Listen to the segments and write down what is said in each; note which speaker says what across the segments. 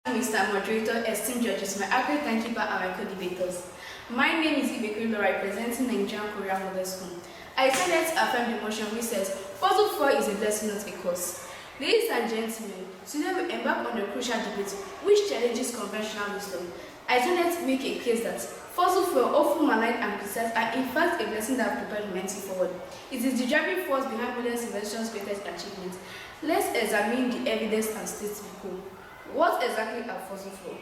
Speaker 1: Mr. Moderator, esteemed judges, my accurate timekeeper, and my co-debaters. My name is Ibekwe Laura, representing Nigerian Korean Model School. I decided to affirm the motion which says, Puzzle 4 is a blessing, not a curse. Ladies and gentlemen, today we embark on a crucial debate which challenges conventional wisdom. I decided to make a case that fossil fuel, often maligned and criticized, are in fact a blessing that propelled humanity forward. It is the driving force behind modern civilization's greatest achievements. Let's examine the evidence and state the goal. What exactly are fossil fuel?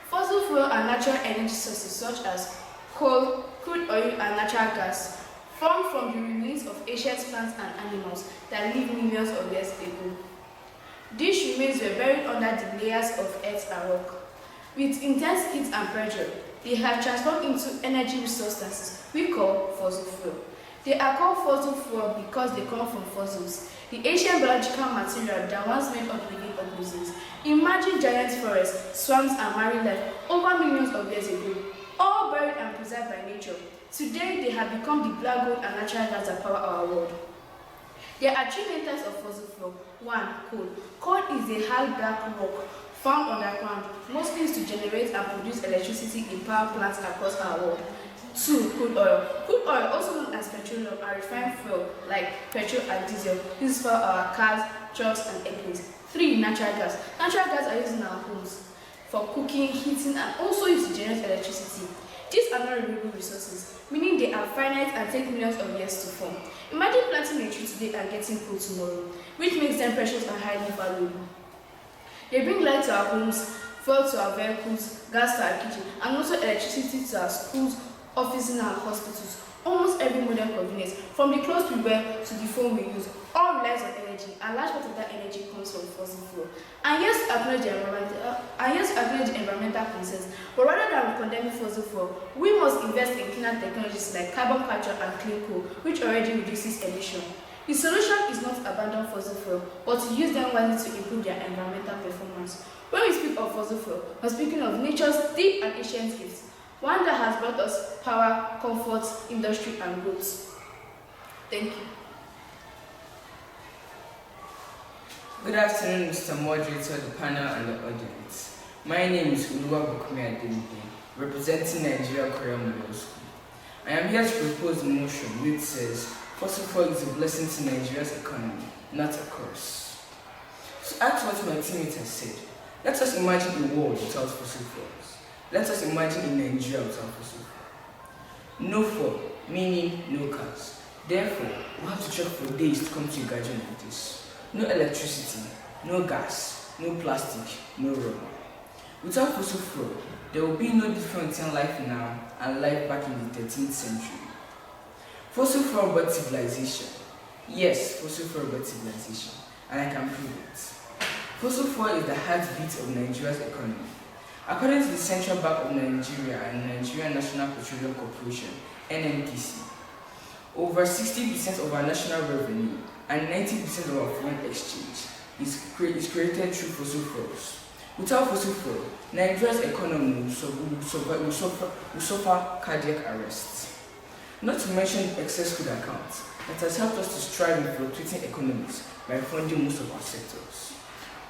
Speaker 1: Fossil fuel are natural energy sources such as coal, crude oil, and natural gas, formed from the remains of ancient plants and animals that lived millions of years ago. These remains were buried under the layers of earth and rock. With intense heat and pressure, they have transformed into energy resources we call fossil fuel. They are called fossil fuel because they come from fossils, the ancient biological material that once made up living organisms. Imagine giant forests, swamps, and marine life over millions of years ago, all buried and preserved by nature. Today, they have become the black gold and natural gas that power our world. There are three main types of fossil fuel. 1. Coal. Coal is a hard black rock found underground, mostly used to generate and produce electricity in power plants across our world. 2. Crude oil. Crude oil, also known as petroleum, are refined fuel like petrol and diesel, used for our cars, trucks, and airplanes. 3. Natural gas. Natural gas are used in our homes for cooking, heating, and also used to generate electricity. These are not renewable resources, meaning they are finite and take millions of years to form. Imagine planting a tree today and getting coal tomorrow, which makes them precious and highly valuable. They bring light to our homes, fuel to our vehicles, gas to our kitchen, and also electricity to our schools, offices, and our hospitals. Almost every modern convenience, from the clothes we wear to the phone we use, all relies on energy, and large part of that energy comes from fossil fuel. And yes, to acknowledge the environmental concerns, but rather than condemning fossil fuel, we must invest in cleaner technologies like carbon capture and clean coal, which already reduces emission. The solution is not to abandon fossil fuel, but to use them wisely to improve their environmental performance. When we speak of fossil fuel, we're speaking of nature's deep and ancient gifts, one that has brought us power, comfort, industry, and growth. Thank you.
Speaker 2: Good afternoon, Mr. Moderator, the panel, and the audience. My name is Oluwabukumi Adelide, representing Nigeria Korean Model School. I am here to propose a motion which says fossil fuel is a blessing to Nigeria's economy, not a curse. To add to what my teammate has said, let us imagine a world without fossil fuels. Let us imagine in Nigeria without fossil fuel. No fuel, meaning no cars. Therefore, we have to trek for days to come to a gathering like this. No electricity, no gas, no plastic, no rubber. Without fossil fuel, there will be no difference in life now and life back in the 13th century. Fossil fuel birth civilization. Yes, fossil fuel birth civilization, and I can prove it. Fossil fuel is the heartbeat of Nigeria's economy. According to the Central Bank of Nigeria and Nigerian National Petroleum Corporation, NNPC, over 60% of our national revenue and 90% of our foreign exchange is created through fossil fuels. Without fossil fuel, Nigeria's economy will suffer cardiac arrest. Not to mention the excess crude account that has helped us to strive in fluctuating economies by funding most of our sectors.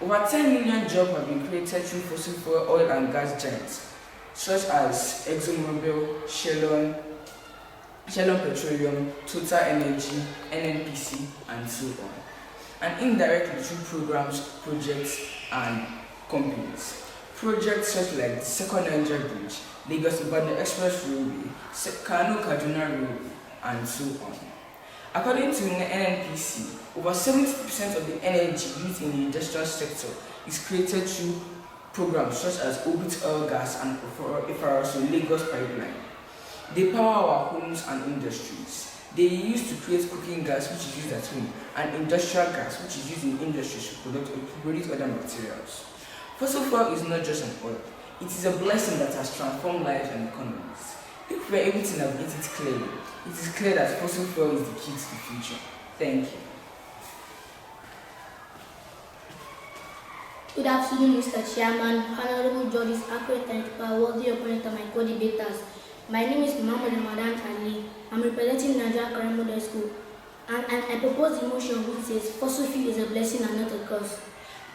Speaker 2: Over 10 million jobs have been created through fossil fuel oil and gas giants such as ExxonMobil, Shell Petroleum, Total Energy, NNPC, and so on, and indirectly through programs, projects, and companies. Projects such like the Second Niger Bridge, Lagos-Ibadan Express Railway, Kano-Kaduna Railway, and so on. According to the NNPC, over 70% of the energy used in the industrial sector is created through programs such as Orbit Oil Gas and Ifaraso Lagos Pipeline. They power our homes and industries. They are used to create cooking gas, which is used at home, and industrial gas, which is used in industries to produce other materials. Fossil fuel is not just an oil. It is a blessing that has transformed lives and economies. If we are able to navigate it clearly, it is clear that fossil fuel is the key to the future. Thank you.
Speaker 3: Good afternoon, Mr. Chairman, honorable judges, accurate and worthy opponent, and my co-debaters. My name is Muhammad Ramadan Ali. I'm representing Nigeria Korean Model School, and I propose the motion which says fossil fuel is a blessing and not a curse.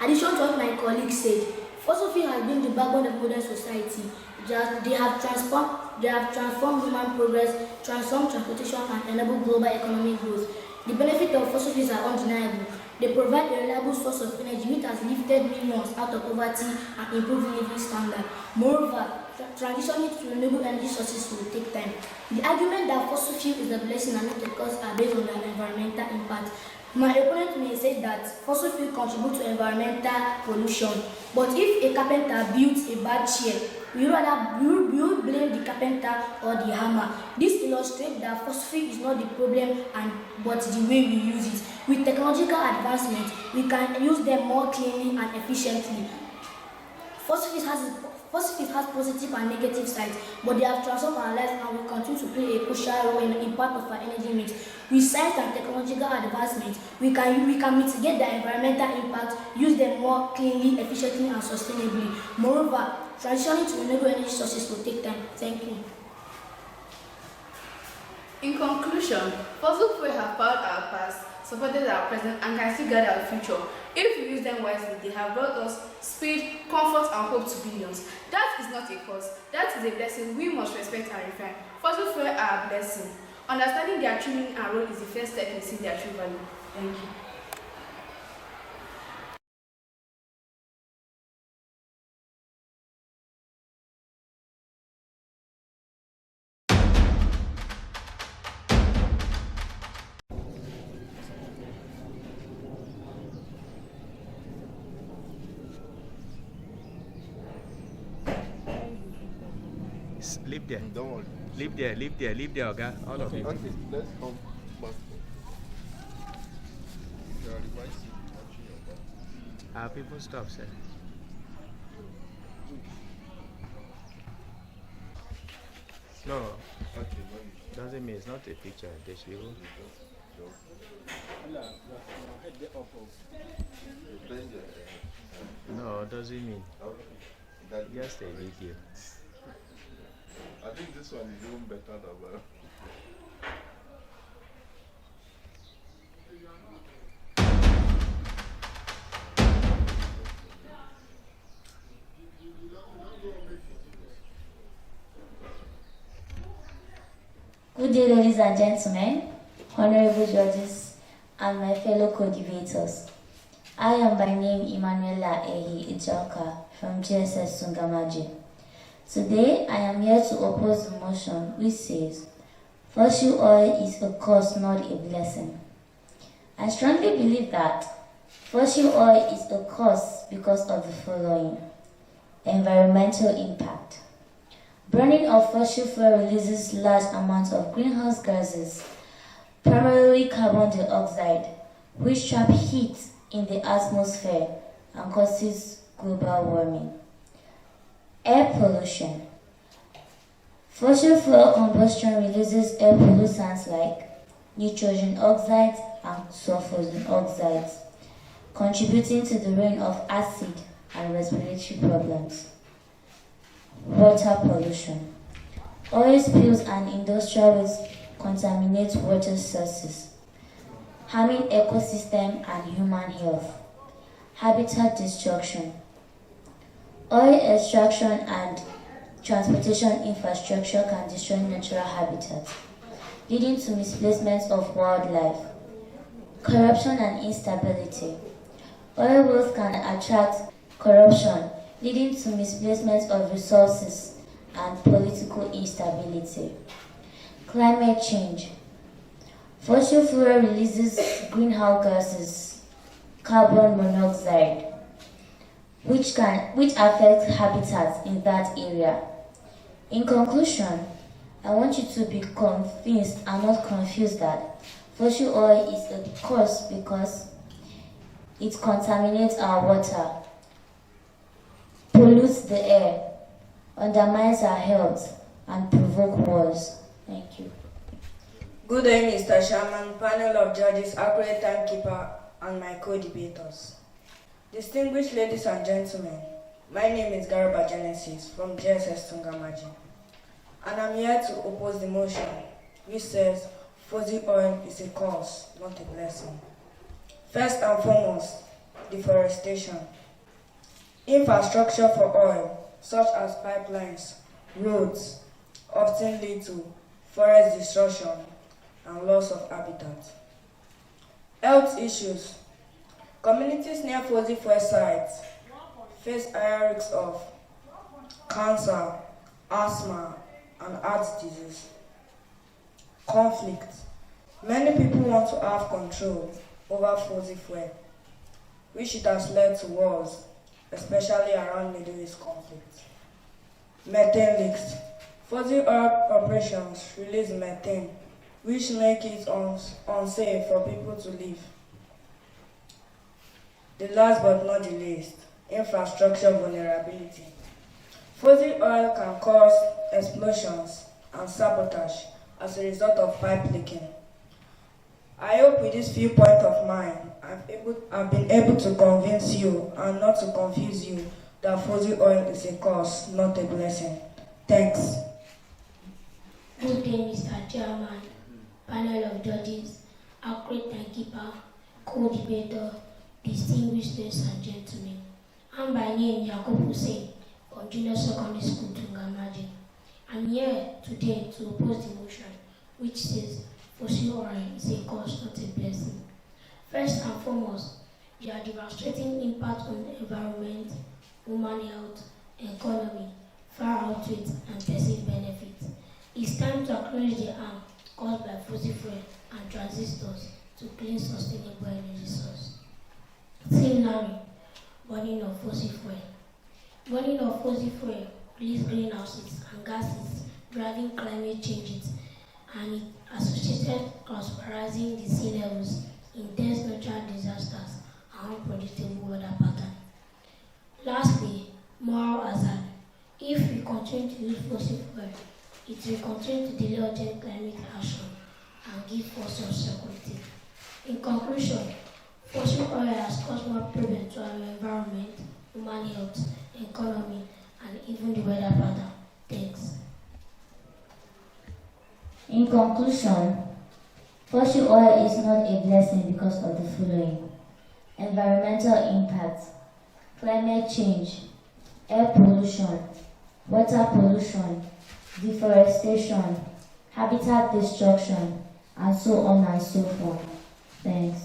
Speaker 3: Addition to what my colleague said, Fossil fuel has been the backbone of modern society. They have transformed human progress, transformed transportation, and enabled global economic growth. The benefits of fossil fuels are undeniable. They provide a reliable source of energy which has lifted millions out of poverty and improved living standards. Moreover, transitioning to renewable energy sources will take time. The argument that fossil fuel is a blessing and not a curse are based on their environmental impact. My opponent may say that fossil fuel contribute to environmental pollution, but if a carpenter builds a bad chair, we will blame the carpenter or the hammer. This illustrates that fossil fuel is not the problem but the way we use it. With technological advancement, we can use them more cleanly and efficiently. Fossil fuels has positive and negative sides, but they have transformed our lives and will continue to play a crucial role in part of our energy mix. With science and technological advancement, we can mitigate the environmental impact, use them more cleanly, efficiently, and sustainably. Moreover, transitioning to renewable energy sources will take time. Thank you.
Speaker 1: In conclusion, fossil fuels have powered our past, supported our present, and can still guide our future. If we use them wisely, they have brought us speed, comfort, and hope to billions. That is not a curse. That is a blessing we must respect and refine. Fossil fuels are a blessing. Understanding their true meaning and role is the first step in seeing their true value. Thank you.
Speaker 4: Live there.
Speaker 5: Don't worry.
Speaker 4: Live there, okay? All of you.
Speaker 5: Okay, let's come back. You are revising, watching your back.
Speaker 4: People stop, sir. No,
Speaker 5: Okay, no, you
Speaker 4: doesn't mean it's not a picture. They should go.
Speaker 5: bend your head.
Speaker 4: No, doesn't mean.
Speaker 5: Okay. That,
Speaker 4: Just a video.
Speaker 5: I think this one is even better than well.
Speaker 6: Good day, ladies and gentlemen, honorable judges, and my fellow co-debaters. I am by name Emanuela Ehi Ijoka from GSS Tungan-Maje. Today, I am here to oppose the motion which says, fossil oil is a curse, not a blessing. I strongly believe that fossil oil is a curse because of the following: environmental impact. Burning of fossil fuel releases large amounts of greenhouse gases, primarily carbon dioxide, which trap heat in the atmosphere and causes global warming. Air pollution. Fossil fuel combustion releases air pollutants like nitrogen oxides and sulfur oxides, contributing to the rain of acid and respiratory problems. Water pollution. Oil spills and industrial waste contaminate water sources, harming ecosystem and human health. Habitat destruction. Oil extraction and transportation infrastructure can destroy natural habitat, leading to misplacement of wildlife. Corruption and instability. Oil wealth can attract corruption, leading to misplacement of resources and political instability. Climate change. Fossil fuel releases greenhouse gases, carbon monoxide, which affects habitats in that area. In conclusion, I want you to be convinced and not confused that fossil oil is a curse because it contaminates our water, pollutes the air, undermines our health, and provoke wars. Thank you.
Speaker 7: Good day, Mr. Chairman, panel of judges, accurate timekeeper, and my co-debaters. Distinguished ladies and gentlemen, my name is Garba Genesis from GSS Tungan-Maje, and I'm here to oppose the motion which says fossil oil is a curse, not a blessing. First and foremost, deforestation. Infrastructure for oil, such as pipelines, roads, often lead to forest destruction and loss of habitat. Health issues. Communities near fossil fuel sites face higher risks of cancer, asthma, and heart disease. Conflict. Many people want to have control over fossil fuel, which it has led to wars, especially around Middle East conflict. Methane leaks. Fossil oil operations release methane, which make it unsafe for people to live. The last but not the least, infrastructure vulnerability. Fossil oil can cause explosions and sabotage as a result of pipe leaking. I hope with this viewpoint of mine, I've been able to convince you and not to confuse you that fossil oil is a curse, not a blessing. Thanks.
Speaker 3: Good day, Mr. Chairman, panel of judges, accurate timekeeper, co-debater, distinguished ladies and gentlemen. I'm by name Yakub Hussein from Junior Secondary School Tungan-Maje. I'm here today to oppose the motion which says fossil oil is a curse, not a blessing. First and foremost, their devastating impact on the environment, human health, economy far outweighs and perceived benefits. It's time to acknowledge the harm caused by fossil fuel and transistors to clean, sustainable energy source. Similarly, burning of fossil fuel. Burning of fossil fuel releases greenhouses and gases, driving climate changes, and it associated rising the sea levels, intense natural disasters, and unpredictable weather patterns. Lastly, moral hazard. If we continue to use fossil fuel, it will continue to delay urgent climate action and give us security. In conclusion, fossil oil has caused more problems to our environment, human health, economy, and even the weather pattern. Thanks.
Speaker 6: In conclusion, fossil oil is not a blessing because of the following: environmental impact, climate change, air pollution, water pollution, deforestation, habitat destruction, and so on and so forth. Thanks.